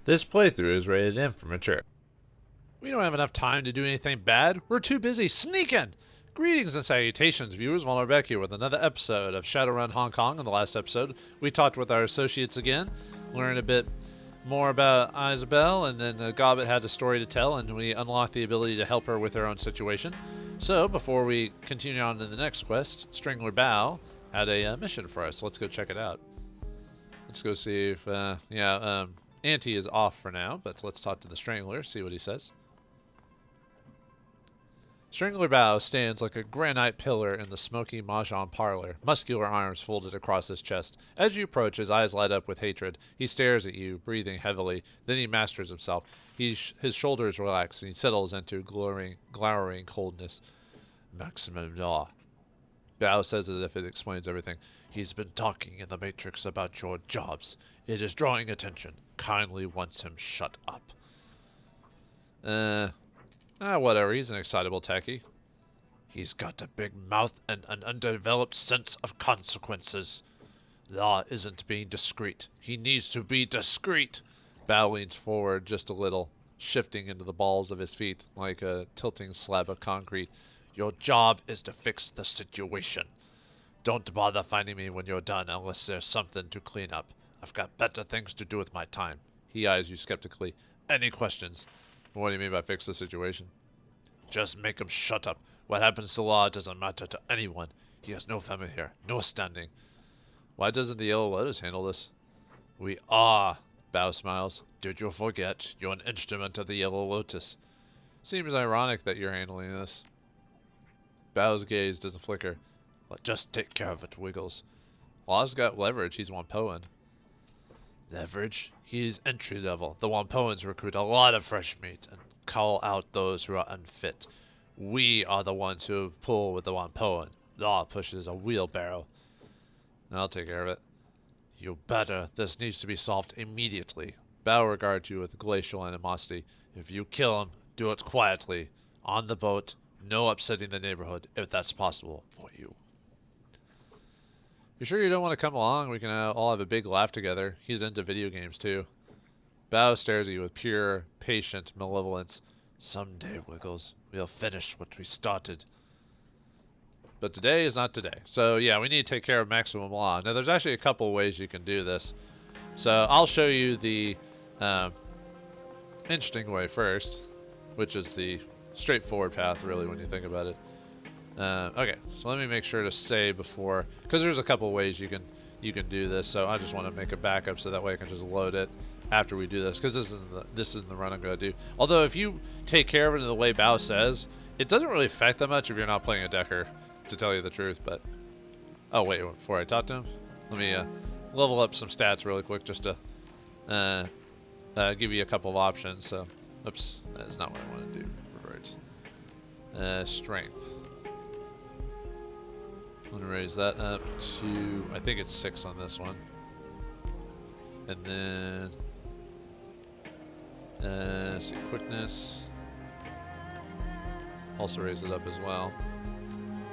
This playthrough is rated M for mature. We don't have enough time to do anything bad. We're too busy sneaking. Greetings and salutations, viewers. Vauldemare back here with another episode of Shadowrun Hong Kong. In the last episode, we talked with our associates again, learned a bit more about Isabel, and then Gobbet had a story to tell, and we unlocked the ability to help her with her own situation. So, before we continue on to the next quest, Strangler Bao had a mission for us. Let's go check it out. Let's go see if, Auntie is off for now, but let's talk to the Strangler, see what he says. Strangler Bao stands like a granite pillar in the smoky mahjong parlor, muscular arms folded across his chest. As you approach, his eyes light up with hatred. He stares at you, breathing heavily. Then he masters himself. His shoulders relax, and he settles into glowering coldness. Maximum law. Bao says it as if it explains everything. He's been talking in the Matrix about your jobs. It is drawing attention. Kindly wants him shut up. Whatever. He's an excitable techie. He's got a big mouth and an undeveloped sense of consequences. Law isn't being discreet. He needs to be discreet. Bao leans forward just a little, shifting into the balls of his feet like a tilting slab of concrete. Your job is to fix the situation. Don't bother finding me when you're done unless there's something to clean up. I've got better things to do with my time. He eyes you skeptically. Any questions? What do you mean by fix the situation? Just make him shut up. What happens to Law doesn't matter to anyone. He has no family here, no standing. Why doesn't the Yellow Lotus handle this? We are, Bao smiles. Did you forget? You're an instrument of the Yellow Lotus. Seems ironic that you're handling this. Bao's gaze doesn't flicker. Well, just take care of it, Wiggles. Law's got leverage. He's Wampoan. Leverage? He's entry level. The Wampoans recruit a lot of fresh meat and call out those who are unfit. We are the ones who pull with the Wampoan. Law pushes a wheelbarrow. I'll take care of it. You better. This needs to be solved immediately. Bao regards you with glacial animosity. If you kill him, do it quietly. On the boat. No upsetting the neighborhood, if that's possible for you. You sure you don't want to come along? We can all have a big laugh together. He's into video games, too. Bao stares at you with pure, patient malevolence. Someday, Wiggles, we'll finish what we started. But today is not today. So, yeah, we need to take care of maximum law. Now, there's actually a couple ways you can do this. So, I'll show you the interesting way first, which is the straightforward path, really, when you think about it. Okay, so let me make sure to save before, because there's a couple ways you can do this. So I just want to make a backup so that way I can just load it after we do this, because this isn't the run I'm going to do. Although if you take care of it in the way Bao says, it doesn't really affect that much if you're not playing a decker, to tell you the truth. But oh wait, before I talk to him, let me level up some stats really quick just to give you a couple of options. So, oops, that is not what I want to do. Strength. I'm going to raise that up to, I think it's 6 on this one. And then, let's see, quickness. Also raise it up as well.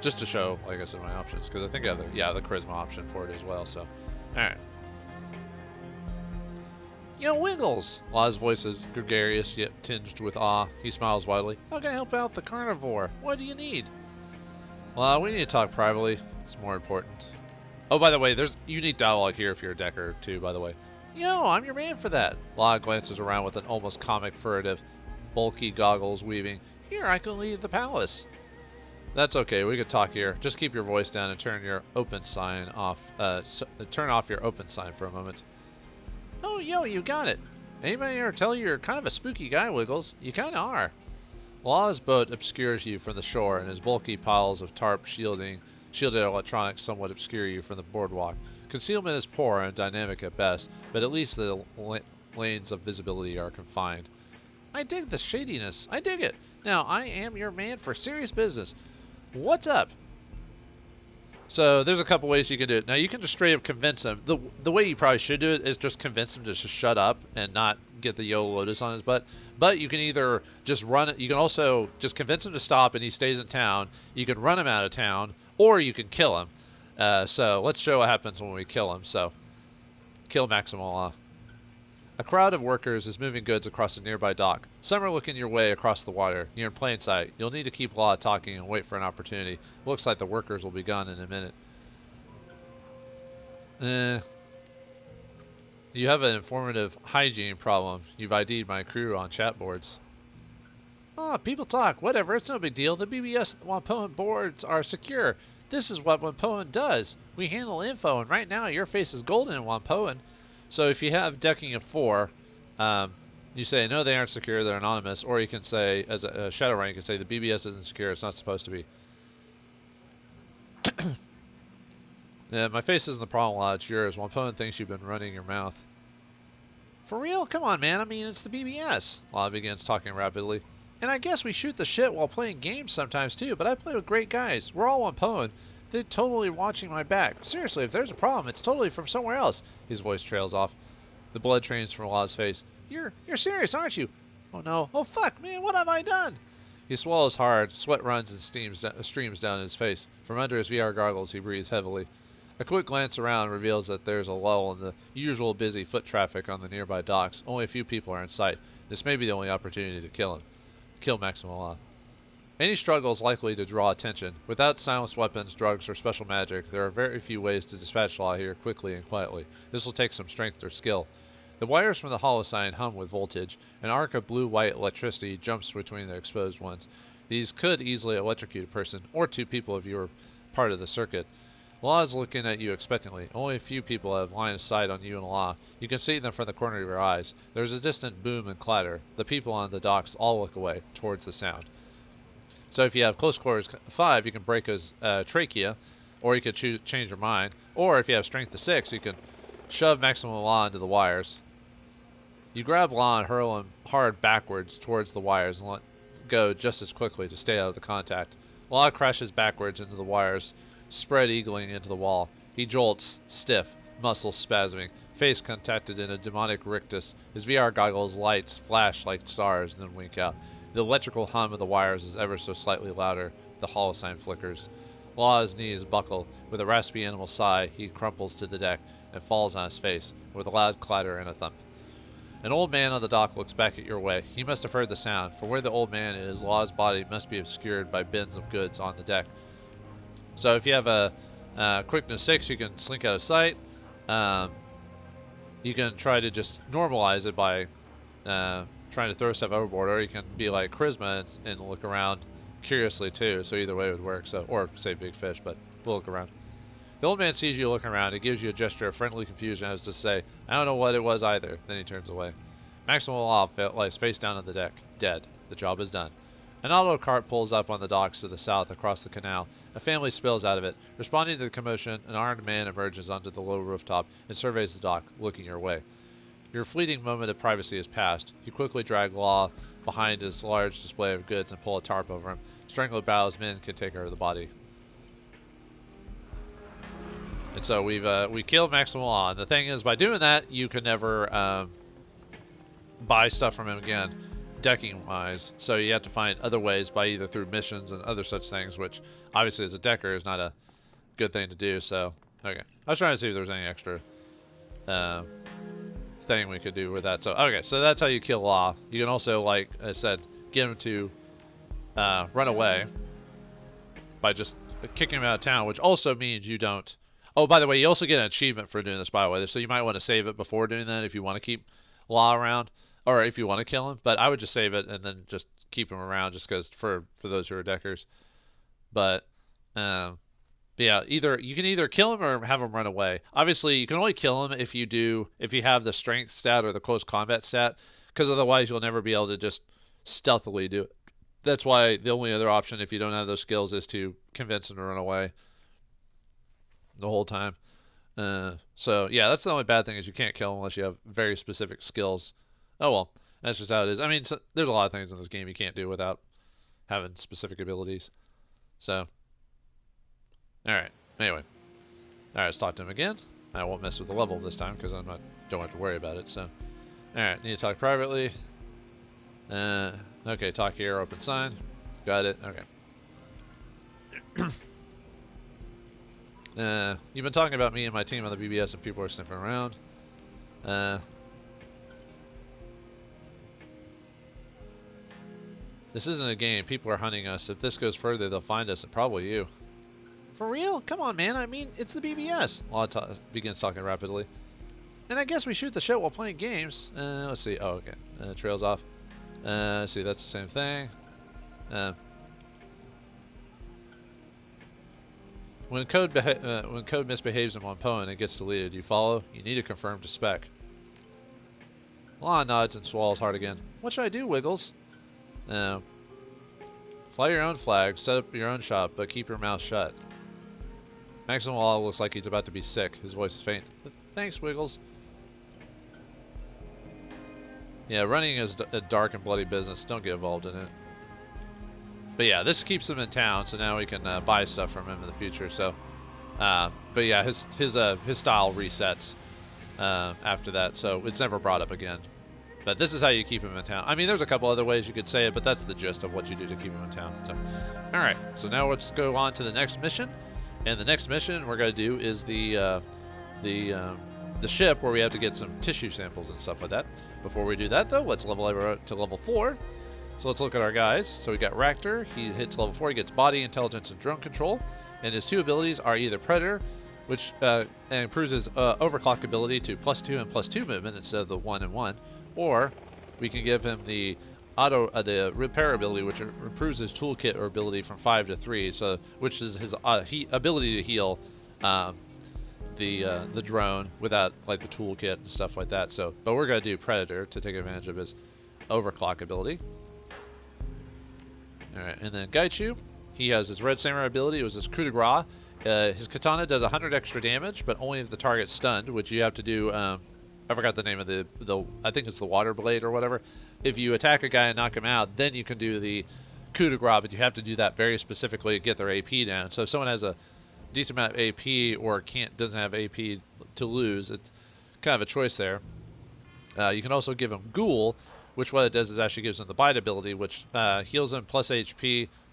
Just to show, like I said, my options. Because I think I have the charisma option for it as well. So, alright. Yo, Wiggles! Law's voice is gregarious yet tinged with awe. He smiles widely. How can I help out the carnivore? What do you need? Well, we need to talk privately. It's more important. Oh, by the way, there's unique dialogue here if you're a decker, too, by the way. Yo, I'm your man for that. Law glances around with an almost comic furtive, bulky goggles weaving. Here, I can leave the palace. That's okay. We could talk here. Just keep your voice down and turn your open sign off. Turn off your open sign for a moment. Oh, yo, you got it. Anybody ever tell you you're kind of a spooky guy, Wiggles? You kind of are. Law's boat obscures you from the shore, and his bulky piles of tarp shielded electronics somewhat obscure you from the boardwalk. Concealment is poor and dynamic at best, but at least the lanes of visibility are confined. I dig the shadiness. I dig it. Now, I am your man for serious business. What's up? So there's a couple ways you can do it. Now you can just straight up convince him. The way you probably should do it is just convince him to just shut up and not get the Yellow Lotus on his butt. But you can either just run it. You can also just convince him to stop and he stays in town. You can run him out of town, or you can kill him. So let's show what happens when we kill him. So kill Maximal. A crowd of workers is moving goods across a nearby dock. Some are looking your way across the water. You're in plain sight. You'll need to keep Law talking and wait for an opportunity. Looks like the workers will be gone in a minute. You have an informative hygiene problem. You've ID'd my crew on chat boards. Ah, people talk. Whatever, it's no big deal. The BBS Wampoan boards are secure. This is what Wampoan does. We handle info, and right now your face is golden in Wampoan. So if you have decking of 4, you say, no, they aren't secure, they're anonymous. Or you can say, as a Shadowrun, you can say, the BBS isn't secure, it's not supposed to be. Yeah, my face isn't the problem, Law, it's yours. Wampoan thinks you've been running your mouth. For real? Come on, man, I mean, it's the BBS. Law begins talking rapidly. And I guess we shoot the shit while playing games sometimes, too, but I play with great guys. We're all Wampoan. They're totally watching my back. Seriously, if there's a problem, it's totally from somewhere else. His voice trails off. The blood drains from Law's face. You're serious, aren't you? Oh no. Oh fuck, man, what have I done? He swallows hard. Sweat runs and streams down his face. From under his VR goggles, he breathes heavily. A quick glance around reveals that there's a lull in the usual busy foot traffic on the nearby docks. Only a few people are in sight. This may be the only opportunity to kill him. Kill Maximum Law. Any struggle is likely to draw attention. Without silenced weapons, drugs, or special magic, there are very few ways to dispatch Law here quickly and quietly. This will take some strength or skill. The wires from the holosign hum with voltage. An arc of blue-white electricity jumps between the exposed ones. These could easily electrocute a person, or 2 people if you were part of the circuit. Law is looking at you expectantly. Only a few people have line of sight on you and Law. You can see them from the corner of your eyes. There is a distant boom and clatter. The people on the docks all look away, towards the sound. So if you have close quarters 5, you can break his trachea, or you could change your mind. Or if you have strength to 6, you can shove Maximum Law into the wires. You grab Law and hurl him hard backwards towards the wires and let go just as quickly to stay out of the contact. Law crashes backwards into the wires, spread eagling into the wall. He jolts, stiff, muscles spasming, face contacted in a demonic rictus. His VR goggles lights flash like stars, then wink out. The electrical hum of the wires is ever so slightly louder. The holosign flickers. Law's knees buckle. With a raspy animal sigh, he crumples to the deck and falls on his face, with a loud clatter and a thump. An old man on the dock looks back at your way. He must have heard the sound, for where the old man is, Law's body must be obscured by bins of goods on the deck. So if you have a quickness 6, you can slink out of sight. You can try to just normalize it by trying to throw stuff overboard, or you can be like Charisma and look around curiously too. So either way would work. So, or say big fish, but we'll look around. The old man sees you looking around. He gives you a gesture of friendly confusion as to say, I don't know what it was either. Then he turns away. Maximum Law lies face down on the deck, dead. The job is done. An auto cart pulls up on the docks to the south across the canal. A family spills out of it. Responding to the commotion, an armed man emerges onto the low rooftop and surveys the dock, looking your way. Your fleeting moment of privacy has passed. You quickly drag Law behind his large display of goods and pull a tarp over him. Strangled Bow's men can take care of the body. And so we killed Maximum Law. And the thing is, by doing that, you can never buy stuff from him again, decking-wise. So you have to find other ways by either through missions and other such things, which obviously as a decker is not a good thing to do. So, okay. I was trying to see if there was any extra thing we could do with that. So, okay. So that's how you kill Law. You can also, like I said, get him to run away by just kicking him out of town, which also means you don't... Oh, by the way, you also get an achievement for doing this, by the way. So you might want to save it before doing that if you want to keep Law around, or if you want to kill him. But I would just save it and then just keep him around, just because for those who are deckers. But yeah, you can either kill him or have him run away. Obviously, you can only kill him if you have the strength stat or the close combat stat, because otherwise you'll never be able to just stealthily do it. That's why the only other option, if you don't have those skills, is to convince him to run away the whole time. So yeah, that's the only bad thing, is you can't kill him unless you have very specific skills. Oh well, that's just how it is. I mean, there's a lot of things in this game you can't do without having specific abilities. So, alright, anyway. Alright, let's talk to him again. I won't mess with the level this time, because don't have to worry about it, so. Alright, need to talk privately. Okay, talk here, open sign. Got it, okay. You've been talking about me and my team on the BBS, and people are sniffing around. This isn't a game. People are hunting us. If this goes further, they'll find us, and probably you. For real? Come on, man. I mean, it's the BBS. Law begins talking rapidly. And I guess we shoot the shit while playing games. Let's see. Oh, okay. Trails off. Let's see. That's the same thing. When code misbehaves in one poem, it gets deleted. You follow? You need to confirm to spec. Law nods and swallows hard again. What should I do, Wiggles? Fly your own flag, set up your own shop, but keep your mouth shut. Maximum Law looks like he's about to be sick. His voice is faint. Thanks, Wiggles. Yeah, running is a dark and bloody business. Don't get involved in it. But yeah, this keeps him in town, so now we can buy stuff from him in the future. So, but yeah, his style resets after that, so it's never brought up again. But this is how you keep him in town. I mean, there's a couple other ways you could say it, but that's the gist of what you do to keep him in town. So, all right. So now let's go on to the next mission, and the next mission we're gonna do is the ship where we have to get some tissue samples and stuff like that. Before we do that, though, let's level over to level 4. So let's look at our guys. So we got Raptor. He hits level 4. He gets body, intelligence, and drone control. And his 2 abilities are either Predator, which improves his overclock ability to +2 and +2 movement instead of the 1 and 1. Or we can give him the repair ability, which improves his toolkit or ability from 5 to 3. So which is his ability to heal the drone without like the toolkit and stuff like that. So, but we're gonna do Predator to take advantage of his overclock ability. All right, and then Gaichu, he has his Red Samurai ability. It was his coup de grace. His katana does 100 extra damage, but only if the target's stunned, which you have to do. I forgot the name of the I think it's the water blade or whatever. If you attack a guy and knock him out, then you can do the coup de grace, but you have to do that very specifically to get their AP down. So if someone has a decent amount of AP or doesn't have AP to lose, it's kind of a choice there. You can also give him Ghoul, which what it does is actually gives him the Bite ability, which heals him plus 8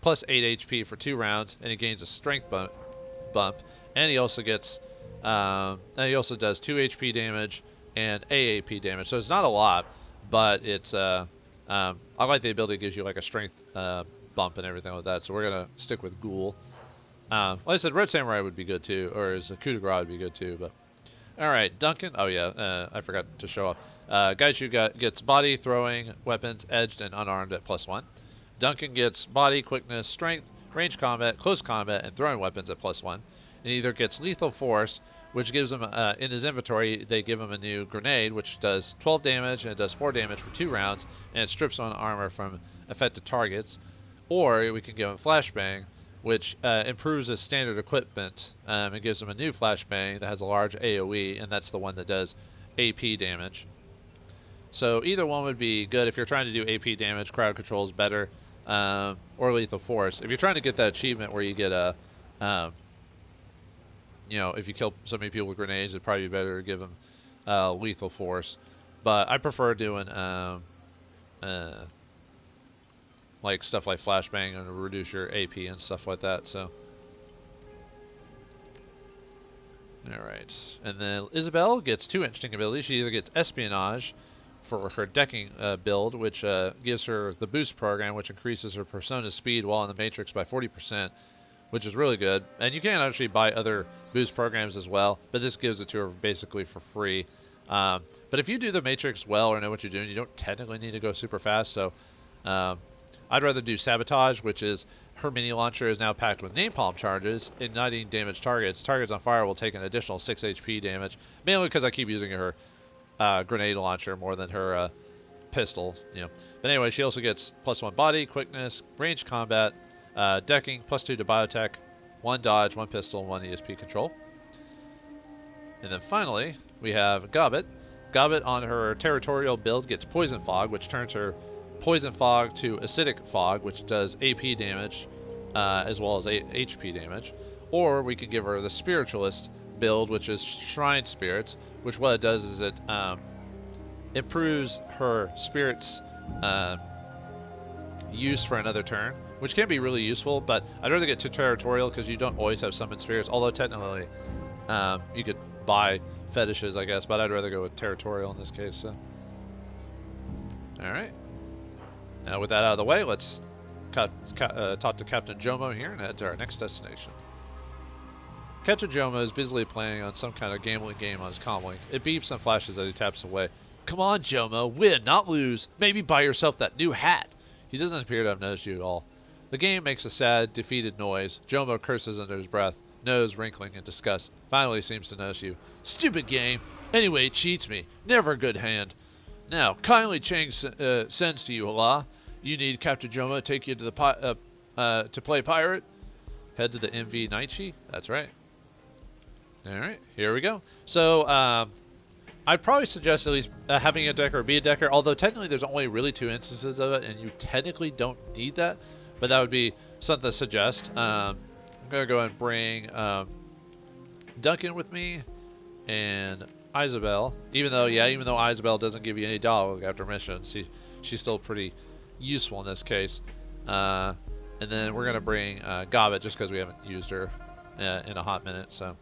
HP for 2 rounds, and he gains a strength bump. And he also gets and he also does 2 HP damage and AAP damage. So it's not a lot, but it's I like the ability. It gives you like a strength bump and everything like that. So we're gonna stick with Ghoul. Like I said, Red Samurai would be good too, or his coup de grace would be good too. But all right, Duncan. Oh yeah, I forgot to show off. Gaichu gets body, throwing, weapons, edged, and unarmed at +1. Duncan gets body, quickness, strength, range combat, close combat, and throwing weapons at +1. And either gets lethal force, which gives him in his inventory. They give him a new grenade, which does 12 damage and it does 4 damage for 2 rounds, and it strips on armor from affected targets. Or we can give him flashbang, which improves his standard equipment and gives him a new flashbang that has a large AoE, and that's the one that does AP damage. So either one would be good. If you're trying to do AP damage, crowd control is better, or lethal force. If you're trying to get that achievement where you get a, if you kill so many people with grenades, it'd probably be better to give them lethal force. But I prefer doing like stuff like flashbang and reduce your AP and stuff like that. So, all right, and then Isabel gets 2 interesting abilities. She either gets espionage for her decking build, which gives her the boost program, which increases her persona speed while in the Matrix by 40%, which is really good. And you can actually buy other boost programs as well, but this gives it to her basically for free. But if you do the Matrix well or know what you're doing, you don't technically need to go super fast. So I'd rather do Sabotage, which is her mini launcher is now packed with napalm charges, igniting damaged targets. Targets on fire will take an additional 6 HP damage, mainly because I keep using her grenade launcher more than her pistol, But anyway, she also gets +1 body, quickness, range combat, decking, +2 to biotech, 1 dodge, 1 pistol, 1 ESP control. And then finally, we have Gobbet. Gobbet on her territorial build gets Poison Fog, which turns her Poison Fog to Acidic Fog, which does AP damage as well as HP damage. Or we could give her the Spiritualist build, which is Shrine Spirits, which what it does is it improves her spirits use for another turn, which can be really useful, but I'd rather get to territorial because you don't always have summoned spirits, although technically you could buy fetishes, I guess, but I'd rather go with territorial in this case. So. Alright. Now with that out of the way, let's talk to Captain Jomo here and head to our next destination. Captain Jomo is busily playing on some kind of gambling game on his comlink. It beeps and flashes as he taps away. Come on, Jomo, win, not lose. Maybe buy yourself that new hat. He doesn't appear to have noticed you at all. The game makes a sad, defeated noise. Jomo curses under his breath, nose wrinkling in disgust. Finally seems to notice you. Stupid game. Anyway, it cheats me. Never a good hand. Now, kindly change sends to you, Allah. You need Captain Jomo to take you to the to play pirate. Head to the MV Naichi. That's right. All right, here we go. So, I'd probably suggest at least having a decker or be a decker, although technically there's only really 2 instances of it, and you technically don't need that, but that would be something to suggest. I'm going to go and bring Duncan with me and Isabel, even though Isabel doesn't give you any dialogue after missions, she's still pretty useful in this case. And then we're going to bring Gobbet just because we haven't used her in a hot minute, so...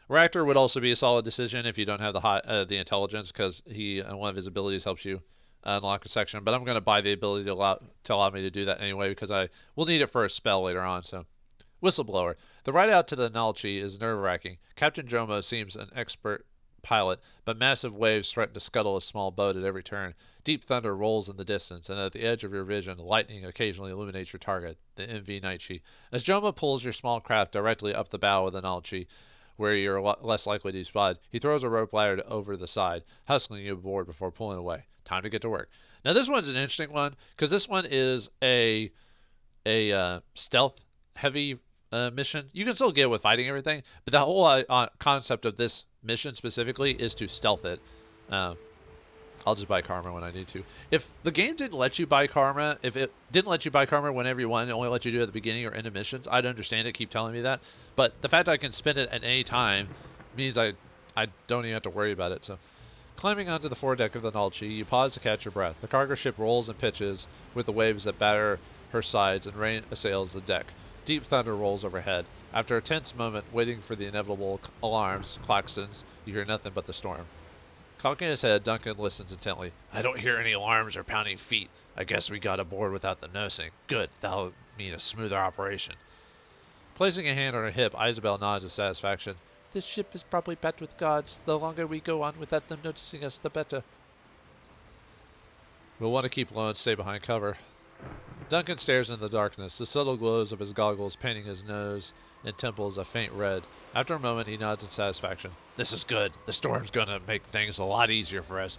Reactor would also be a solid decision if you don't have the intelligence, because one of his abilities helps you unlock a section. But I'm going to buy the ability to allow me to do that anyway, because I will need it for a spell later on. So, Whistleblower. The ride out to the Nalchi is nerve-wracking. Captain Jomo seems an expert pilot, but massive waves threaten to scuttle a small boat at every turn. Deep thunder rolls in the distance, and at the edge of your vision, lightning occasionally illuminates your target, the MV Naichi. As Jomo pulls your small craft directly up the bow of the Nalchi, where you're less likely to be spotted, he throws a rope ladder over the side, hustling you aboard before pulling away. Time to get to work. Now this one's an interesting one, because this one is a stealth-heavy mission. You can still get it with fighting everything, but the whole concept of this mission specifically is to stealth it. I'll just buy karma when I need to. If the game didn't let you buy karma, if it didn't let you buy karma whenever you want, it only let you do it at the beginning or end of missions, I'd understand it, keep telling me that. But the fact that I can spend it at any time means I don't even have to worry about it. So, climbing onto the foredeck of the Nalchi, you pause to catch your breath. The cargo ship rolls and pitches with the waves that batter her sides, and rain assails the deck. Deep thunder rolls overhead. After a tense moment waiting for the inevitable alarms, klaxons, you hear nothing but the storm. Cocking his head, Duncan listens intently. I don't hear any alarms or pounding feet. I guess we got aboard without the nosing. Good, that'll mean a smoother operation. Placing a hand on her hip, Isabel nods with satisfaction. This ship is probably packed with guards. The longer we go on without them noticing us, the better. We'll want to keep low and stay behind cover. Duncan stares into the darkness, the subtle glows of his goggles painting his nose and temples a faint red. After a moment, he nods in satisfaction. This is good. The storm's gonna make things a lot easier for us.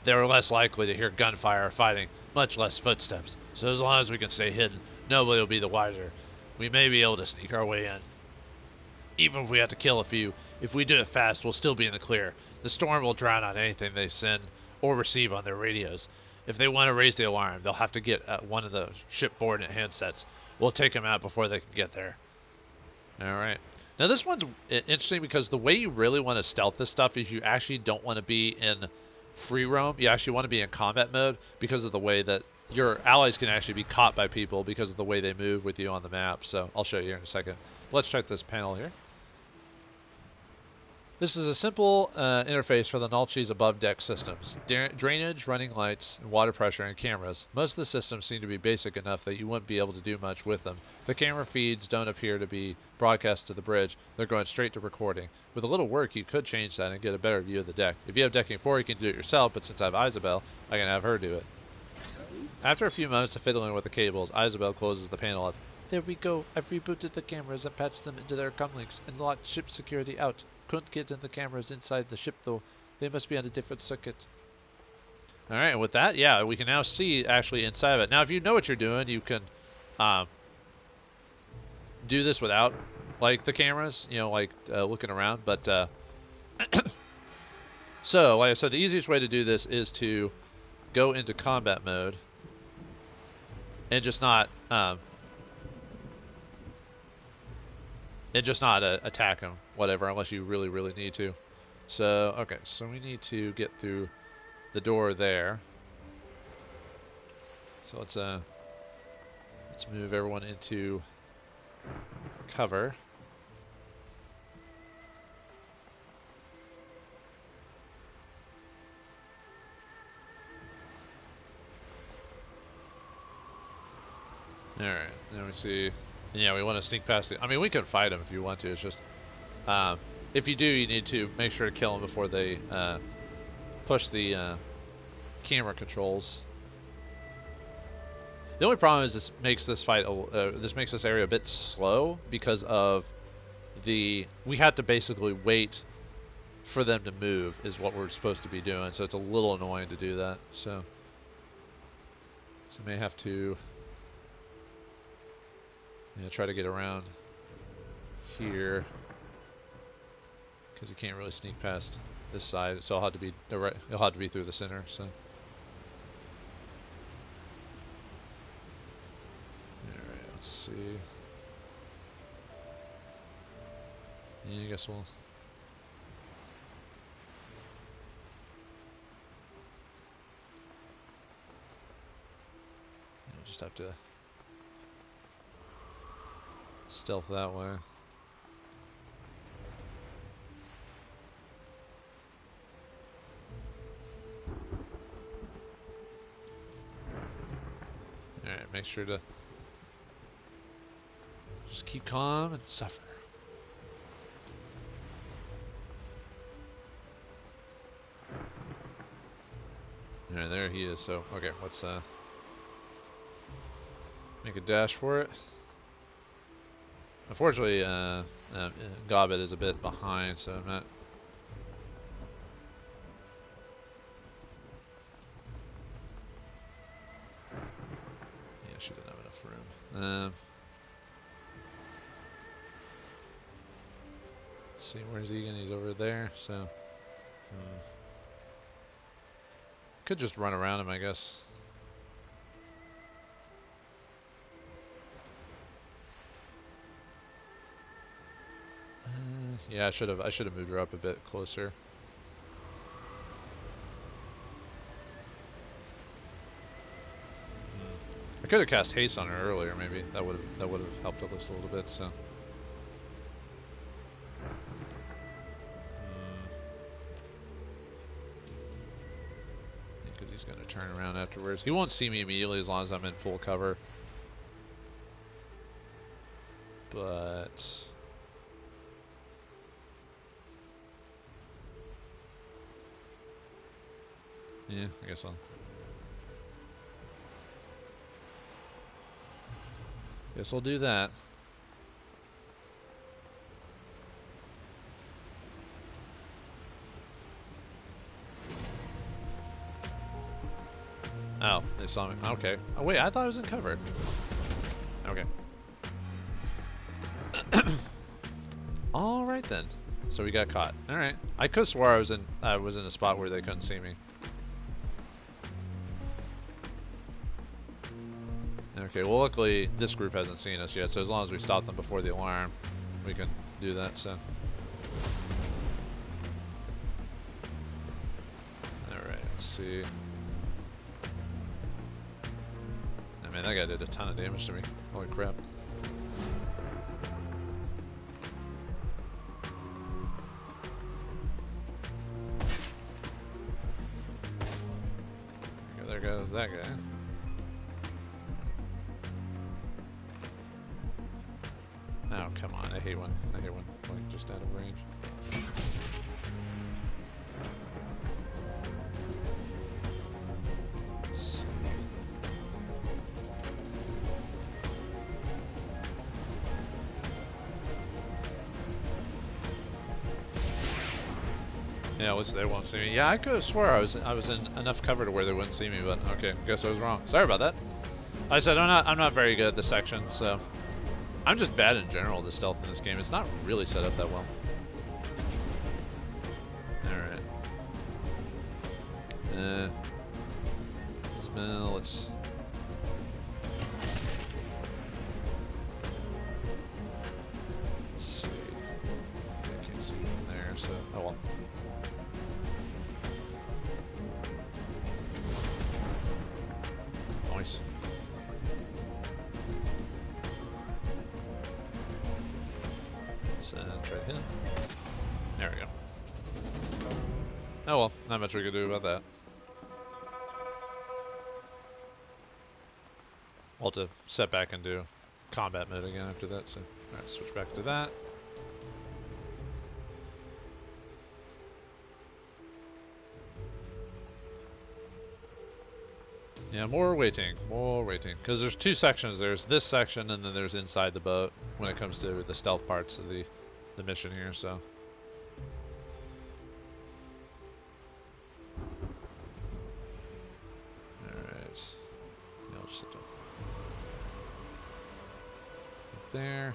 They're less likely to hear gunfire or fighting, much less footsteps. So as long as we can stay hidden, nobody will be the wiser. We may be able to sneak our way in. Even if we have to kill a few, if we do it fast, we'll still be in the clear. The storm will drown out anything they send or receive on their radios. If they want to raise the alarm, they'll have to get at one of the shipboard handsets. We'll take them out before they can get there. Alright. Now this one's interesting because the way you really want to stealth this stuff is you actually don't want to be in free roam. You actually want to be in combat mode because of the way that your allies can actually be caught by people because of the way they move with you on the map. So I'll show you here in a second. Let's check this panel here. This is a simple interface for the Nalchi's above-deck systems. Drainage, running lights, and water pressure, and cameras. Most of the systems seem to be basic enough that you wouldn't be able to do much with them. The camera feeds don't appear to be broadcast to the bridge. They're going straight to recording. With a little work, you could change that and get a better view of the deck. If you have decking 4, you can do it yourself, but since I have Isabel, I can have her do it. After a few moments of fiddling with the cables, Isabel closes the panel up. There we go. I've rebooted the cameras and patched them into their comlinks and locked ship security out. Couldn't get in the cameras inside the ship though. They must be on a different circuit. Alright, and with that, yeah, we can now see actually inside of it. Now, if you know what you're doing, you can do this without, like, the cameras, you know, like, looking around. But, so, like I said, the easiest way to do this is to go into combat mode and just not, attack them, whatever, unless you really, really need to. So, okay, so we need to get through the door there. So let's move everyone into cover. Alright, then we see... Yeah, we want to sneak past the... I mean, we can fight them if you want to. It's just... if you do, you need to make sure to kill them before they push the camera controls. The only problem is this makes this fight... this makes this area a bit slow because of the... We had to basically wait for them to move is what we're supposed to be doing, so it's a little annoying to do that. So may have to... Yeah, try to get around here because you can't really sneak past this side. So I'll have to be direct. It'll have to be through the center. So, all right, let's see. Yeah, I guess we'll. Just have to stealth that way. Alright, make sure to just keep calm and suffer. Alright, there he is. So, okay, let's make a dash for it. Unfortunately, Gobbet is a bit behind, so I'm not... Yeah, she didn't have enough room. Let's see, where's Egan? He's over there, so... Could just run around him, I guess. Yeah, I should have moved her up a bit closer. I could have cast haste on her earlier, maybe that would have helped us a little bit. So. Because he's going to turn around afterwards. He won't see me immediately as long as I'm in full cover. But. Yeah, I guess I'll do that. Oh, they saw me. Okay. Oh wait, I thought I was in cover. Okay. All right then. So we got caught. All right. I could have swore I was in a spot where they couldn't see me. Okay, well luckily this group hasn't seen us yet, so as long as we stop them before the alarm, we can do that, so. Alright, let's see. I mean, that guy did a ton of damage to me. Holy crap. There goes that guy. Oh, come on. I hate when like, just out of range. Let's see. Yeah, at least they won't see me. Yeah, I could have swore I was in enough cover to where they wouldn't see me, but okay, guess I was wrong. Sorry about that. Like I said, I'm not very good at this section, so I'm just bad in general, the stealth in this game. It's not really set up that well. Alright. Smell, let's... Let's see. I can't see from there, so... Oh well. Nice. Try to hit him. There we go. Oh well, not much we could do about that. I'll have to set back and do combat mode again after that. So, alright, switch back to that. Yeah, more waiting, because there's two sections. There's this section, and then there's inside the boat when it comes to the stealth parts of the mission here. So, all right, yeah, I'll just sit down there.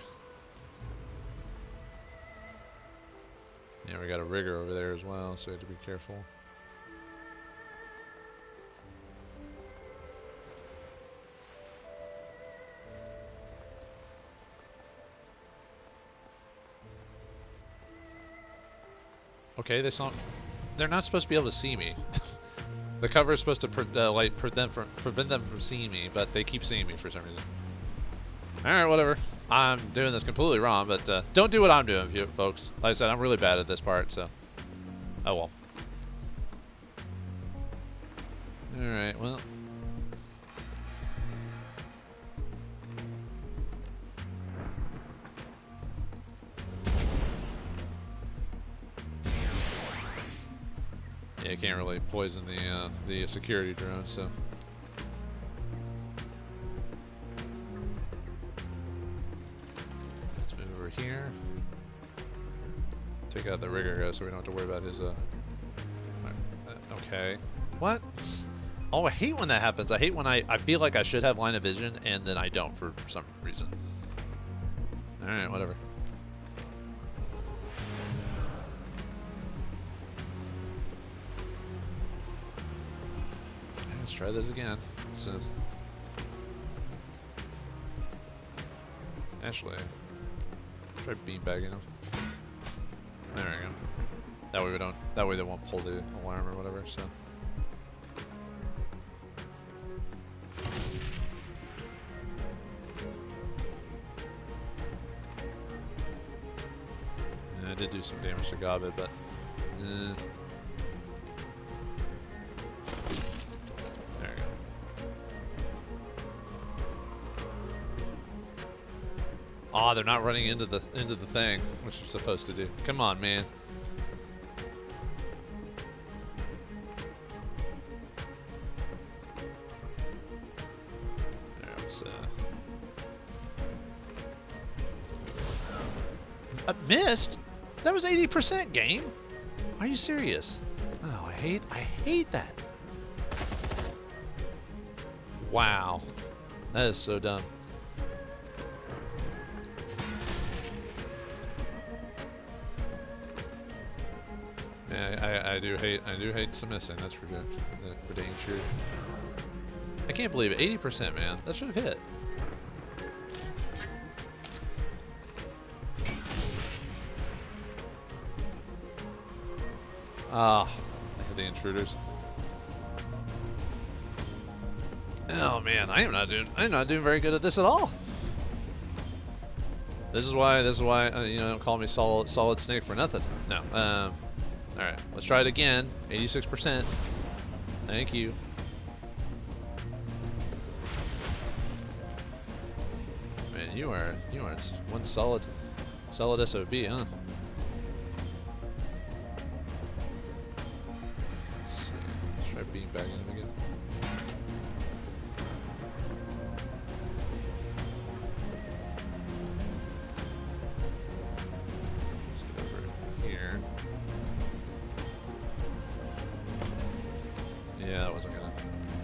Yeah, we got a rigger over there as well, so we have to be careful. Okay, they're not supposed to be able to see me. The cover is supposed to prevent them from seeing me, but they keep seeing me for some reason. Alright, whatever. I'm doing this completely wrong, but don't do what I'm doing, folks. Like I said, I'm really bad at this part, so... Oh well. Alright, well... Yeah, you can't really poison the security drone, so... Let's move over here. Take out the rigger, so we don't have to worry about his, okay. What? Oh, I hate when that happens. I hate when I feel like I should have line of vision, and then I don't for some reason. Alright, whatever. Let's try this again. So, actually, try beanbagging them. There we go. That way we don't. That way they won't pull the alarm or whatever. So. And I did do some damage to Goblet, but. Aw, they're not running into the thing, which you're supposed to do. Come on, man. Alright, let's I missed? That was 80% game? Are you serious? Oh, I hate that. Wow. That is so dumb. Yeah, I do hate some missing. That's for dang sure. I can't believe it. 80%, man. That should have hit. Ah, I hit the intruders. Oh man, I'm not doing very good at this at all. This is why you know, don't call me solid snake for nothing. No. Alright, let's try it again. 86%. Thank you. Man, you are one solid SOB, huh? Let's see. Let's try beanbagging him again. Let's get over here. Yeah, that wasn't gonna.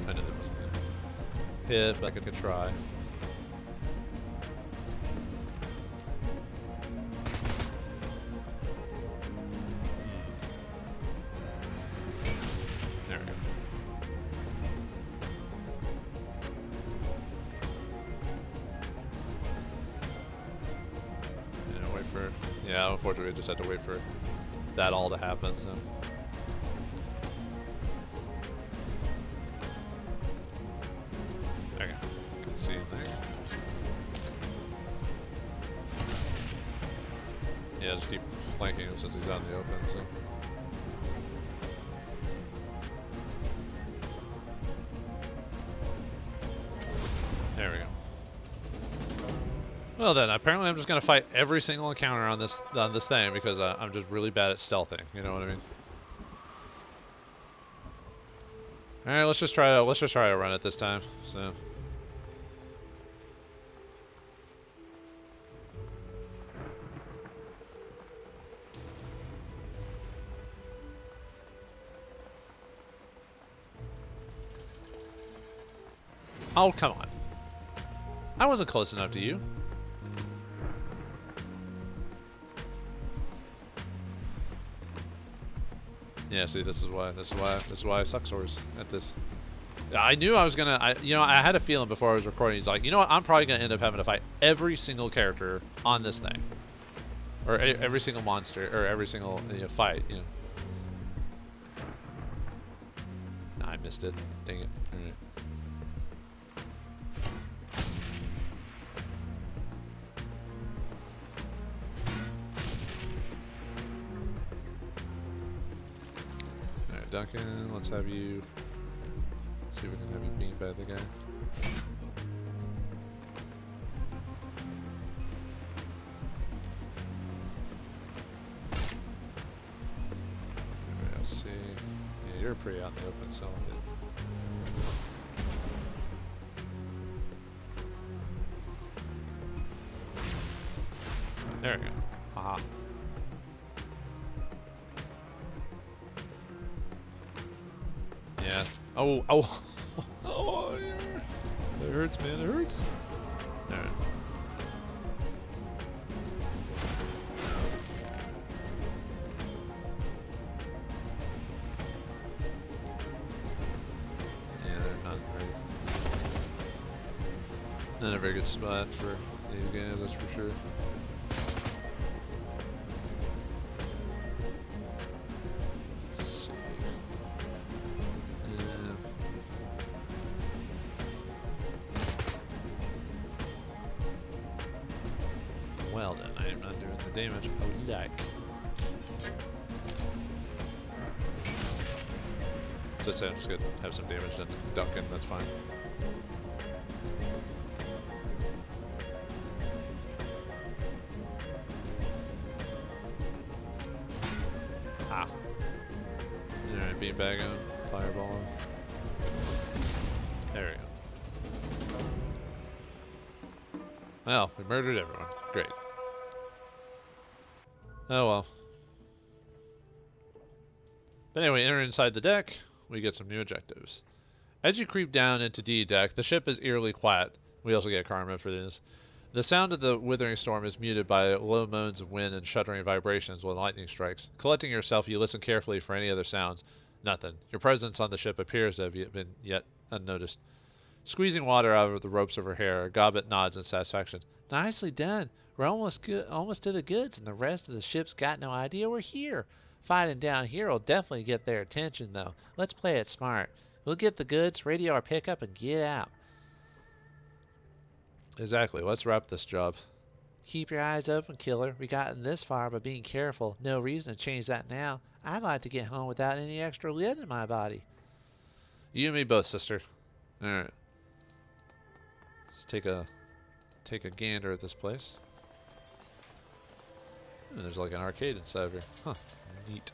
I knew that wasn't gonna hit, but I could try. There we go. Yeah, wait for. Yeah, unfortunately, I just had to wait for that all to happen. So. See anything? Yeah, just keep flanking him since he's out in the open, so. There we go. Well then, apparently I'm just gonna fight every single encounter on this thing because I'm just really bad at stealthing. You know what I mean? All right, let's just try to run it this time. So. Oh, come on. I wasn't close enough to you. Yeah, see, this is why I suck sores at this. I knew I was gonna, I had a feeling before I was recording. He's like, you know what? I'm probably gonna end up having to fight every single character on this thing, or every single monster, or every single fight. You know. Nah, I missed it. Dang it. All right. Duncan, let's have you see if we can have you beanbag the guy. Alright, let's see. Yeah, you're pretty out in the open, so there we go. Haha. Yeah. Oh, oh, oh, yeah. It hurts, man. It hurts. All right. Yeah, they're not a very good spot for these guys. That's for sure. Well then, I am not doing the damage I would like. So I'd say I'm just gonna have some damage done to Duncan, that's fine. Ah. Alright, beanbag him, fireball him. There we go. Well, we murdered everyone. Great. Oh well. But anyway, enter inside the deck. We get some new objectives. As you creep down into D deck, the ship is eerily quiet. We also get karma for this. The sound of the withering storm is muted by low moans of wind and shuddering vibrations when lightning strikes. Collecting yourself, you listen carefully for any other sounds. Nothing. Your presence on the ship appears to have been yet unnoticed. Squeezing water out of the ropes of her hair, Gobbet nods in satisfaction. Nicely done. We're almost to the goods, and the rest of the ship's got no idea we're here. Fighting down here will definitely get their attention, though. Let's play it smart. We'll get the goods, radio our pickup, and get out. Exactly. Let's wrap this job. Keep your eyes open, killer. We gotten this far by being careful. No reason to change that now. I'd like to get home without any extra lead in my body. You and me both, sister. All right. Let's take a gander at this place. And there's like an arcade inside of here. Huh. Neat.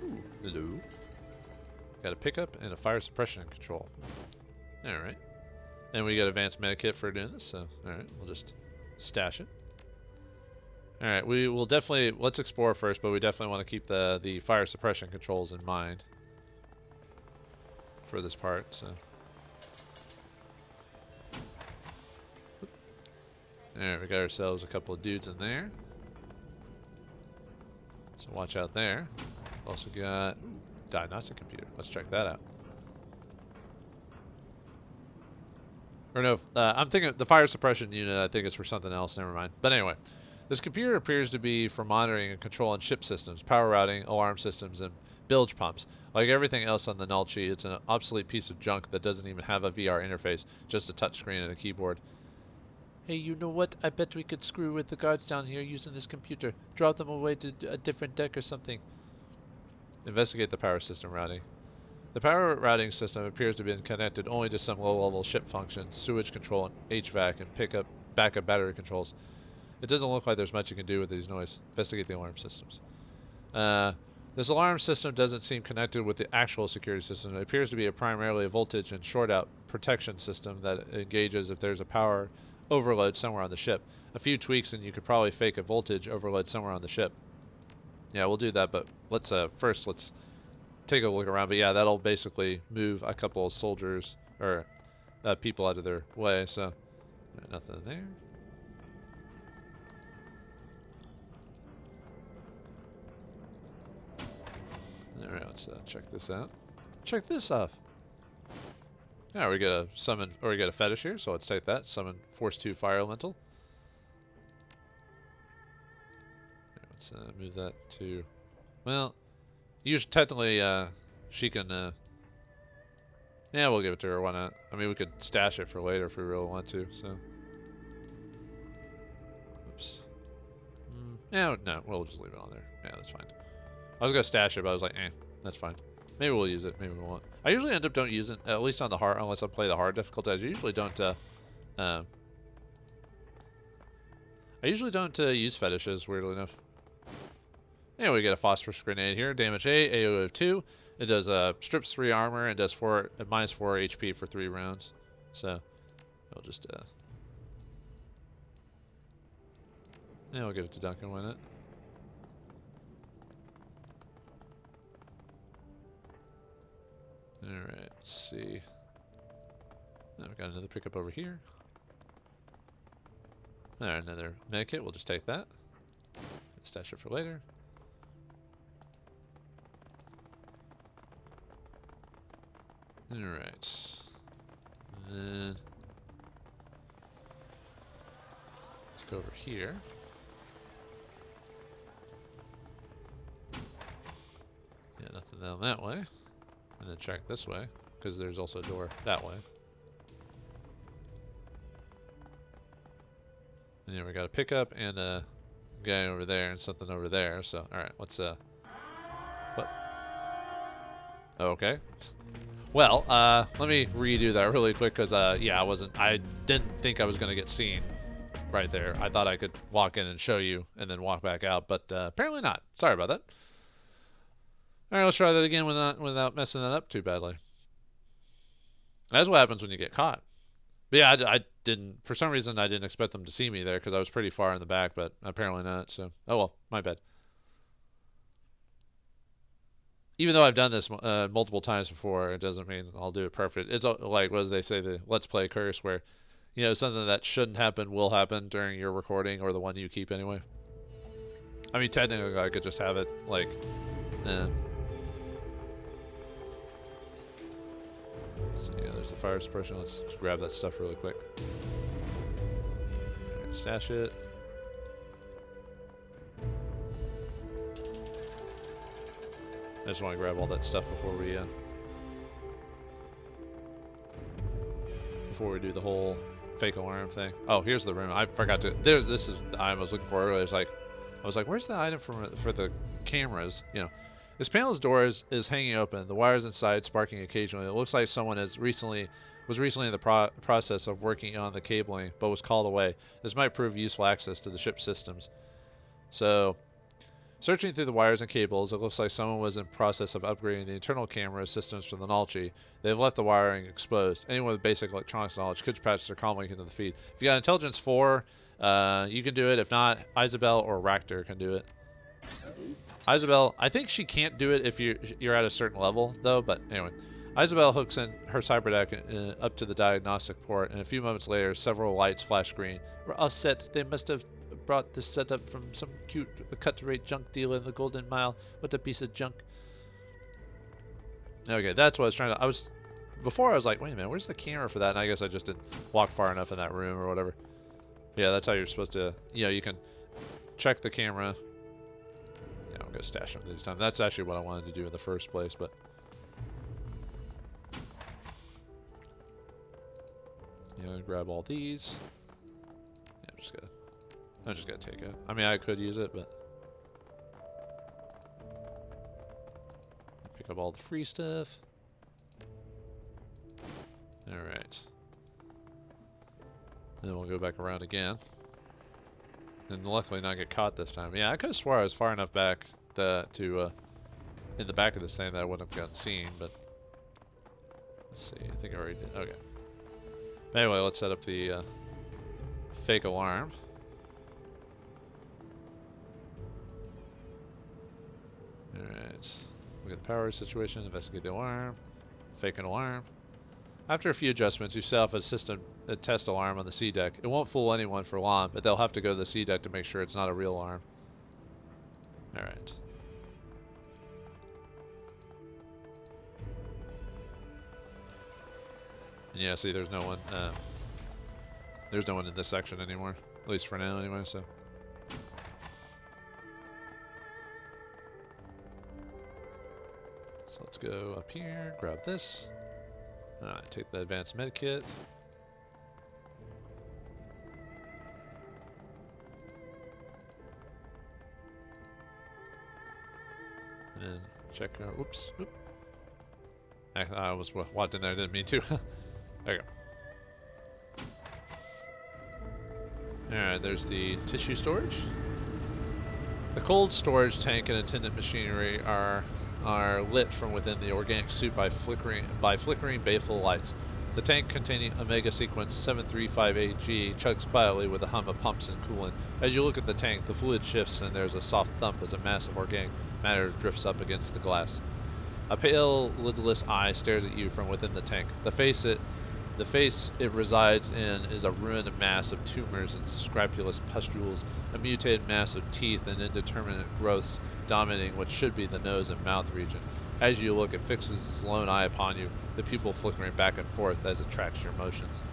Ooh, hello. Got a pickup and a fire suppression control. Alright. And we got advanced medikit for doing this, so alright, we'll just stash it. Alright, we will definitely, let's explore first, but we definitely want to keep the fire suppression controls in mind for this part, so. Alright, we got ourselves a couple of dudes in there. So watch out there. Also got diagnostic computer. Let's check that out. Or no, I'm thinking the fire suppression unit, I think it's for something else, never mind. But anyway, this computer appears to be for monitoring and controlling ship systems, power routing, alarm systems, and bilge pumps. Like everything else on the null sheet, it's an obsolete piece of junk that doesn't even have a VR interface, just a touchscreen and a keyboard. Hey, you know what? I bet we could screw with the guards down here using this computer. Drop them away to a different deck or something. Investigate the power system routing. The power routing system appears to be connected only to some low-level ship functions, sewage control, and HVAC, and backup battery controls. It doesn't look like there's much you can do with these noise. Investigate the alarm systems. This alarm system doesn't seem connected with the actual security system. It appears to be primarily a voltage and short-out protection system that engages if there's a power overload somewhere on the ship. A few tweaks and you could probably fake a voltage overload somewhere on the ship. Yeah, we'll do that, but let's first let's take a look around. But yeah, that'll basically move a couple of soldiers or people out of their way. So nothing there. Alright, let's check this out. Check this off. Yeah, we get a summon, or we get a fetish here, so let's take that. Summon Force 2 Fire Elemental. Let's move that to... Well, technically, she can... yeah, we'll give it to her, why not? I mean, we could stash it for later if we really want to, so... Oops. Yeah, no, we'll just leave it on there. Yeah, that's fine. I was going to stash it, but I was like, that's fine. Maybe we'll use it, maybe we won't. I usually end up don't use it, at least on the hard, unless I play the hard difficulty. I usually don't, use fetishes, weirdly enough. Anyway, we get a phosphorus grenade here. Damage A, AOE of 2. It does strips 3 armor and does minus 4 HP for 3 rounds. So, we'll just, yeah, we'll give it to Duncan, why not? Alright, let's see. Now we got another pickup over here. Alright, another medkit. We'll just take that. Stash it for later. Alright. Then let's go over here. Yeah, nothing down that way. And then check this way, because there's also a door that way. And yeah, we got a pickup and a guy over there and something over there. So, alright, let's, what? Oh, okay. Well, let me redo that really quick, because, yeah, I didn't think I was going to get seen right there. I thought I could walk in and show you and then walk back out, but, apparently not. Sorry about that. Alright, let's try that again without messing that up too badly. That's what happens when you get caught. But yeah, I didn't, for some reason I didn't expect them to see me there because I was pretty far in the back, but apparently not, so, oh well, my bad. Even though I've done this multiple times before, it doesn't mean I'll do it perfect. It's like, what do they say, the Let's Play curse, where, you know, something that shouldn't happen will happen during your recording, or the one you keep anyway. I mean, technically I could just have it, like, so yeah, there's the fire suppression. Let's just grab that stuff really quick. Right, stash it. I just want to grab all that stuff before we do the whole fake alarm thing. Oh, here's the room. I forgot to. This is the item I was looking for earlier. I was like, where's the item for the cameras? You know. This panel's door is hanging open, the wires inside sparking occasionally. It looks like someone was recently in the process of working on the cabling, but was called away. This might prove useful access to the ship's systems. So, searching through the wires and cables, it looks like someone was in process of upgrading the internal camera systems for the Nalchi. They've left the wiring exposed. Anyone with basic electronics knowledge could patch their comlink into the feed. If you got Intelligence 4, you can do it. If not, Isabel or Ractor can do it. Isabel, I think she can't do it if you're at a certain level, though, but anyway. Isabel hooks in her cyberdeck up to the diagnostic port, and a few moments later, several lights flash green. We're all set. They must have brought this setup from some cute cut-to-rate junk dealer in the Golden Mile. What a piece of junk. Okay, that's what I was trying to... Before I was like, wait a minute, where's the camera for that? And I guess I just didn't walk far enough in that room or whatever. Yeah, that's how you're supposed to... You know, you can check the camera... Yeah, I'm going to stash them this time. That's actually what I wanted to do in the first place, but... Yeah, grab all these. Yeah, I'm just gonna take it. I mean, I could use it, but... Pick up all the free stuff. And then we'll go back around again. And luckily not get caught this time. Yeah, I could have swore I was far enough back in the back of this thing that I wouldn't have gotten seen, but let's see. I think I already did. Okay. Anyway, let's set up the fake alarm. Alright. Look at the power situation, investigate the alarm, fake an alarm. After a few adjustments, you set off a test alarm on the C deck. It won't fool anyone for long, but they'll have to go to the C deck to make sure it's not a real alarm. Alright. And yeah, see, there's no one. There's no one in this section anymore, at least for now, anyway. So let's go up here, grab this. Take the advanced med kit. And then check our. Oops. Oop. I was walked in there. I didn't mean to. There you go. Alright, there's the tissue storage. The cold storage tank and attendant machinery are lit from within the organic suit by flickering baleful lights. The tank containing Omega Sequence 735AG chugs quietly with a hum of pumps and coolant. As you look at the tank, the fluid shifts and there's a soft thump as a mass of organic matter drifts up against the glass. A pale, lidless eye stares at you from within the tank. The face it resides in is a ruined mass of tumors and scrapulous pustules, a mutated mass of teeth and indeterminate growths dominating what should be the nose and mouth region. As you look, it fixes its lone eye upon you, the pupil flickering back and forth as it tracks your motions.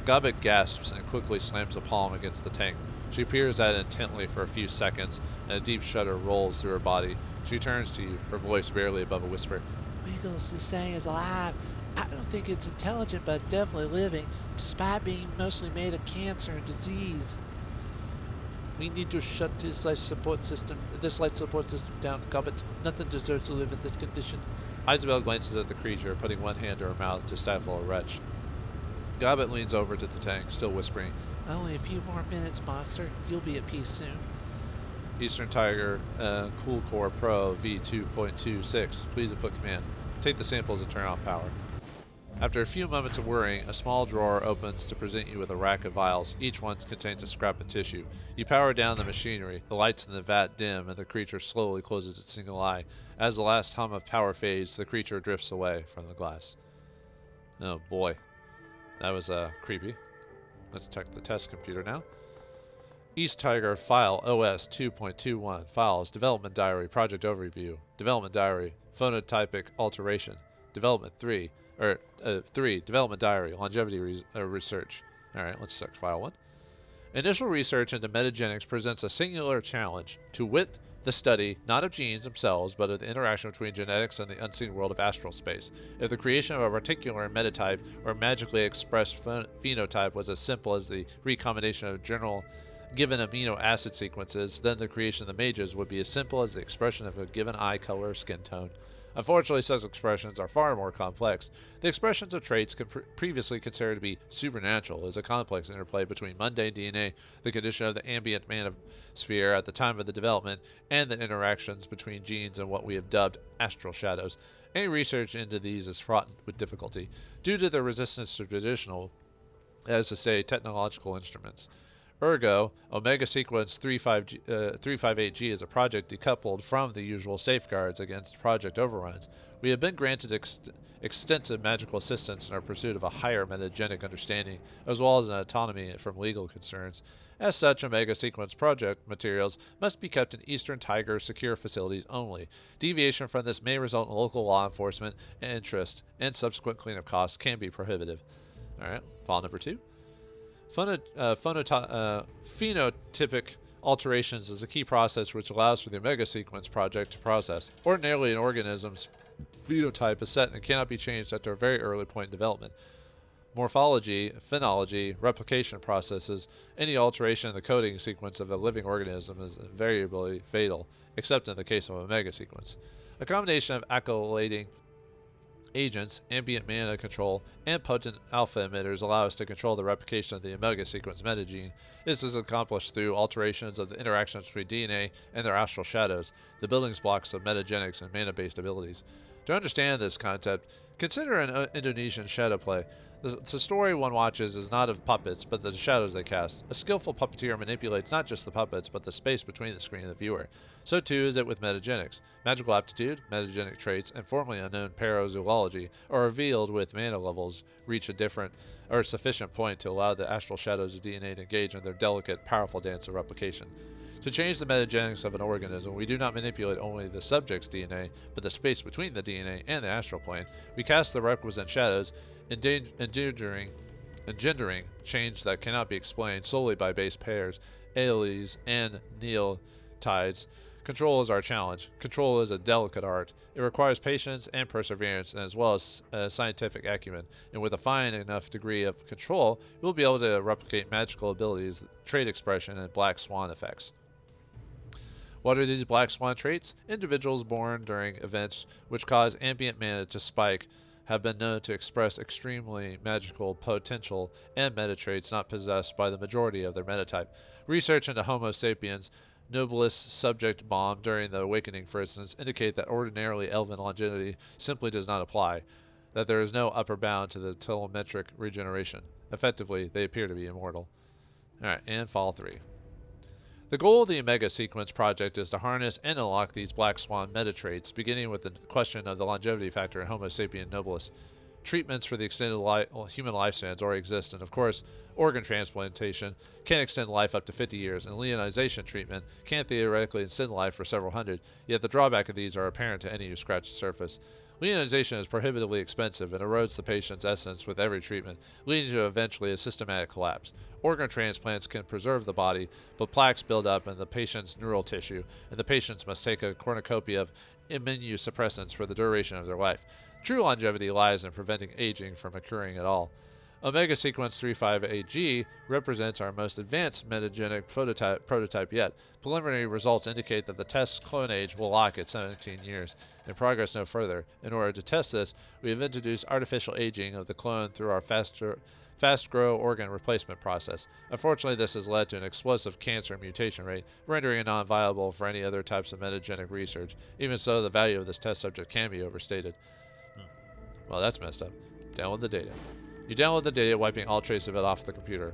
Gobbet gasps and quickly slams a palm against the tank. She peers at it intently for a few seconds, and a deep shudder rolls through her body. She turns to you, her voice barely above a whisper. Wiggles, this thing is alive. I don't think it's intelligent, but it's definitely living, despite being mostly made of cancer and disease. We need to shut this life support system down, Gobbet. Nothing deserves to live in this condition. Isabel glances at the creature, putting one hand to her mouth to stifle a retch. Gobbet leans over to the tank, still whispering. Only a few more minutes, monster. You'll be at peace soon. Eastern Tiger, Cool Core Pro V2.26. Please input command. Take the samples and turn off power. After a few moments of worrying, a small drawer opens to present you with a rack of vials. Each one contains a scrap of tissue. You power down the machinery. The lights in the vat dim, and the creature slowly closes its single eye. As the last hum of power fades, the creature drifts away from the glass. Oh boy. That was creepy. Let's check the test computer now. East Tiger File OS 2.21. Files Development Diary Project Overview. Development Diary Phonotypic Alteration. Development 3. Development Diary Longevity Research. Alright, let's check File 1. Initial research into metagenics presents a singular challenge, to wit, the study not of genes themselves, but of the interaction between genetics and the unseen world of astral space. If the creation of a particular metatype or magically expressed phenotype was as simple as the recombination of general given amino acid sequences, then the creation of the mages would be as simple as the expression of a given eye color or skin tone. Unfortunately, such expressions are far more complex. The expressions of traits previously considered to be supernatural is a complex interplay between mundane DNA, the condition of the ambient manosphere at the time of the development, and the interactions between genes and what we have dubbed astral shadows. Any research into these is fraught with difficulty, due to their resistance to traditional, as to say, technological instruments. Ergo, Omega Sequence 358G is a project decoupled from the usual safeguards against project overruns. We have been granted extensive magical assistance in our pursuit of a higher metagenic understanding, as well as an autonomy from legal concerns. As such, Omega Sequence project materials must be kept in Eastern Tiger secure facilities only. Deviation from this may result in local law enforcement and interest, and subsequent cleanup costs can be prohibitive. Alright, file number 2. Phenotypic alterations is a key process which allows for the Omega Sequence project to process. Ordinarily, an organism's phenotype is set and cannot be changed after a very early point in development. Morphology, phenology, replication processes, any alteration in the coding sequence of a living organism is invariably fatal, except in the case of Omega Sequence. A combination of Agents, ambient mana control, and potent alpha emitters allow us to control the replication of the omega sequence metagene. This is accomplished through alterations of the interactions between DNA and their astral shadows, the building blocks of metagenics and mana-based abilities. To understand this concept, consider an Indonesian shadow play. The story one watches is not of puppets, but the shadows they cast. A skillful puppeteer manipulates not just the puppets, but the space between the screen and the viewer. So too is it with metagenics. Magical aptitude, metagenic traits, and formerly unknown parazoology are revealed with mana levels reach a different or sufficient point to allow the astral shadows of DNA to engage in their delicate, powerful dance of replication. To change the metagenics of an organism, we do not manipulate only the subject's DNA, but the space between the DNA and the astral plane. We cast the requisite shadows, engendering change that cannot be explained solely by base pairs, alleles, and neotides. Control is our challenge. Control is a delicate art. It requires patience and perseverance, and as well as scientific acumen. And with a fine enough degree of control, you will be able to replicate magical abilities, trait expression, and black swan effects. What are these black swan traits? Individuals born during events which cause ambient mana to spike have been known to express extremely magical potential and meta traits not possessed by the majority of their metatype. Research into Homo sapiens nobilis subject bomb during the awakening, for instance, indicate that ordinarily elven longevity simply does not apply, that there is no upper bound to the telemetric regeneration. Effectively, they appear to be immortal. Alright, and Fall 3. The goal of the Omega Sequence project is to harness and unlock these Black Swan meta traits, beginning with the question of the longevity factor in Homo sapien nobilis. Treatments for the extended human lifespans already exist, and of course, organ transplantation can extend life up to 50 years, and leonization treatment can theoretically extend life for several hundred, yet the drawback of these are apparent to any who scratch the surface. Leonization is prohibitively expensive and erodes the patient's essence with every treatment, leading to eventually a systematic collapse. Organ transplants can preserve the body, but plaques build up in the patient's neural tissue, and the patients must take a cornucopia of immunosuppressants for the duration of their life. True longevity lies in preventing aging from occurring at all. Omega Sequence 35AG represents our most advanced metagenic prototype yet. Preliminary results indicate that the test's clone age will lock at 17 years and progress no further. In order to test this, we have introduced artificial aging of the clone through our fast grow organ replacement process. Unfortunately, this has led to an explosive cancer mutation rate, rendering it non-viable for any other types of metagenic research. Even so, the value of this test subject can be overstated. Well, that's messed up. Download the data. You download the data, wiping all trace of it off the computer.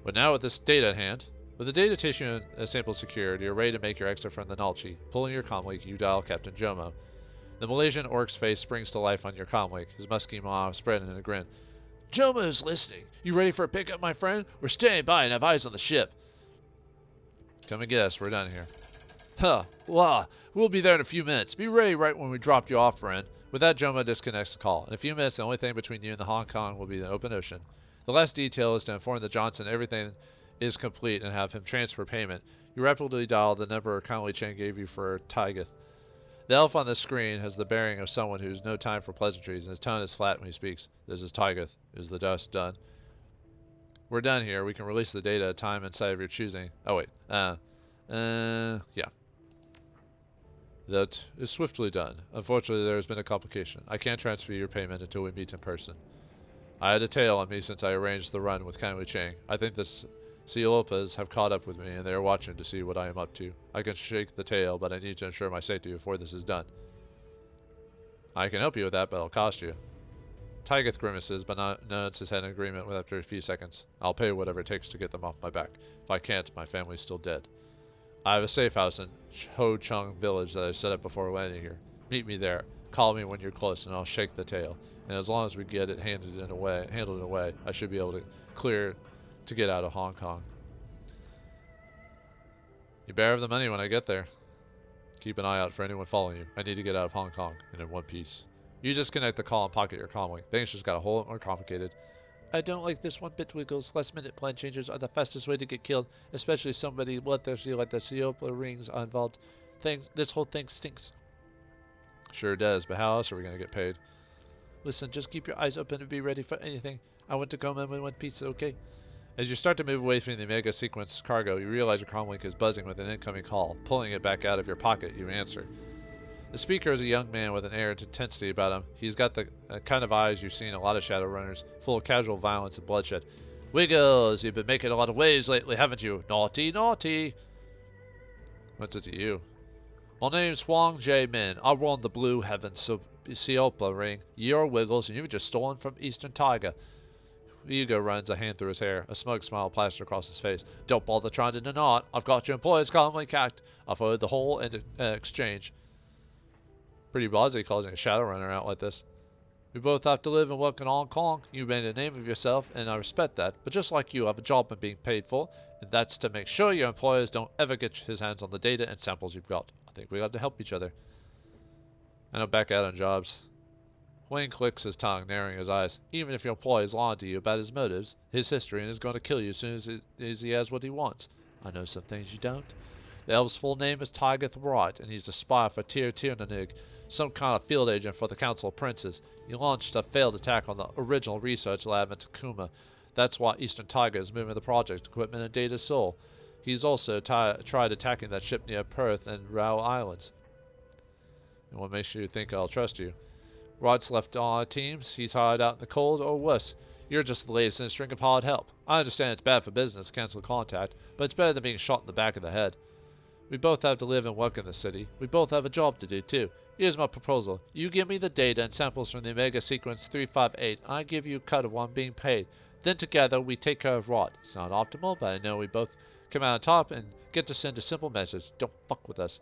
But now with this data at hand, with the data tissue and sample secured, you're ready to make your exit from the Nulchi. Pulling your comlink, you dial Captain Jomo. The Malaysian orc's face springs to life on your comlink, his musky maw spreading in a grin. Jomo's listening. You ready for a pickup, my friend? We're standing by and have eyes on the ship. Come and get us. We're done here. Huh. Well, we'll be there in a few minutes. Be ready right when we drop you off, friend. With that, Jomo disconnects the call. In a few minutes, the only thing between you and the Hong Kong will be the open ocean. The last detail is to inform the Johnson everything is complete and have him transfer payment. You rapidly dial the number Conley Chen gave you for Tygeth. The elf on the screen has the bearing of someone who has no time for pleasantries, and his tone is flat when he speaks. This is Tygeth. Is the dust done? We're done here. We can release the data at a time and site of your choosing. Oh, wait. Yeah. That is swiftly done. Unfortunately, there has been a complication. I can't transfer your payment until we meet in person. I had a tail on me since I arranged the run with Kanwei Chang. I think the Ceopas have caught up with me, and they are watching to see what I am up to. I can shake the tail, but I need to ensure my safety before this is done. I can help you with that, but it'll cost you. Tygeth grimaces, but nods his head in agreement with after a few seconds. I'll pay whatever it takes to get them off my back. If I can't, my family's still dead. I have a safe house in Ho Chung village that I set up before landing here. Meet me there. Call me when you're close, and I'll shake the tail. And as long as we get it handled in a way, I should be able to clear to get out of Hong Kong. You better have the money when I get there. Keep an eye out for anyone following you. I need to get out of Hong Kong, and in one piece. You disconnect the call and pocket your comlink. Things just got a whole lot more complicated. I don't like this one bit, Wiggles. Last-minute plan changes are the fastest way to get killed, especially somebody bloodthirsty like the Ceopa rings are involved. This whole thing stinks. Sure does, but how else are we going to get paid? Listen, just keep your eyes open and be ready for anything. I want to go home in one piece, okay? As you start to move away from the Omega Sequence cargo, you realize your comlink is buzzing with an incoming call. Pulling it back out of your pocket, you answer. The speaker is a young man with an air of intensity about him. He's got the kind of eyes you've seen in a lot of Shadowrunners, full of casual violence and bloodshed. Wiggles, you've been making a lot of waves lately, haven't you? Naughty, naughty. What's it to you? My name's Huang J. Min. I run the Blue Heavens Siopa ring. You're Wiggles, and you've just stolen from Eastern Tiger. Hugo runs a hand through his hair, a smug smile plastered across his face. Don't bother trying to deny it. I've got your employees calmly cacked. I've heard the whole exchange. Pretty blasé calling a Shadowrunner out like this. We both have to live and work in Hong Kong. You made a name of yourself, and I respect that. But just like you, I have a job I'm being paid for, and that's to make sure your employers don't ever get his hands on the data and samples you've got. I think we got to help each other. And I'm back out on jobs. Wayne clicks his tongue, narrowing his eyes. Even if your employee is lying to you about his motives, his history, and is going to kill you as soon as he has what he wants. I know some things you don't. The elf's full name is Tygath Wright, and he's a spy for Tir Tirnanig, some kind of field agent for the Council of Princes. He launched a failed attack on the original research lab in Takuma. That's why Eastern Tiger is moving the project equipment and data soul. He's also tried attacking that ship near Perth and Rao Islands. And what makes you think I'll trust you? Rod's left on our teams. He's hired out in the cold, or worse. You're just the latest in a string of hard help. I understand it's bad for business to cancel contact, but it's better than being shot in the back of the head. We both have to live and work in the city. We both have a job to do, too. Here's my proposal. You give me the data and samples from the Omega Sequence 358, and I give you a cut of what I'm being paid. Then together, we take care of Rod. It's not optimal, but I know we both come out on top and get to send a simple message. Don't fuck with us.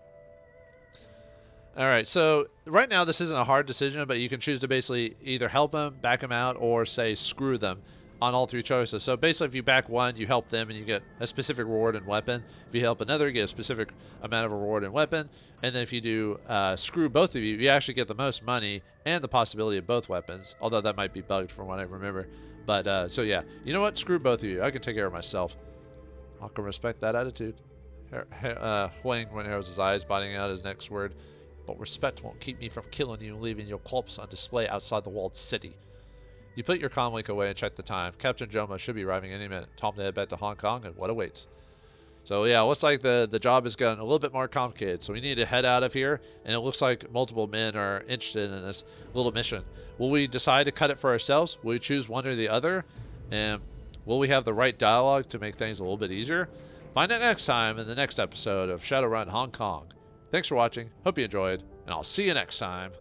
Alright, so right now this isn't a hard decision, but you can choose to basically either help them, back them out, or say screw them on all three choices. So basically if you back one, you help them and you get a specific reward and weapon. If you help another, you get a specific amount of reward and weapon. And then if you do screw both of you, you actually get the most money and the possibility of both weapons, although that might be bugged from what I remember. But so yeah, you know what? Screw both of you. I can take care of myself. I can respect that attitude. Huang narrows his eyes, biting out his next word. But respect won't keep me from killing you and leaving your corpse on display outside the walled city. You put your comlink away and check the time. Captain Joma should be arriving any minute. Time to head back to Hong Kong and what awaits. So yeah, it looks like the job is getting a little bit more complicated. So we need to head out of here, and it looks like multiple men are interested in this little mission. Will we decide to cut it for ourselves? Will we choose one or the other? And will we have the right dialogue to make things a little bit easier? Find out next time in the next episode of Shadowrun Hong Kong. Thanks for watching, hope you enjoyed, and I'll see you next time.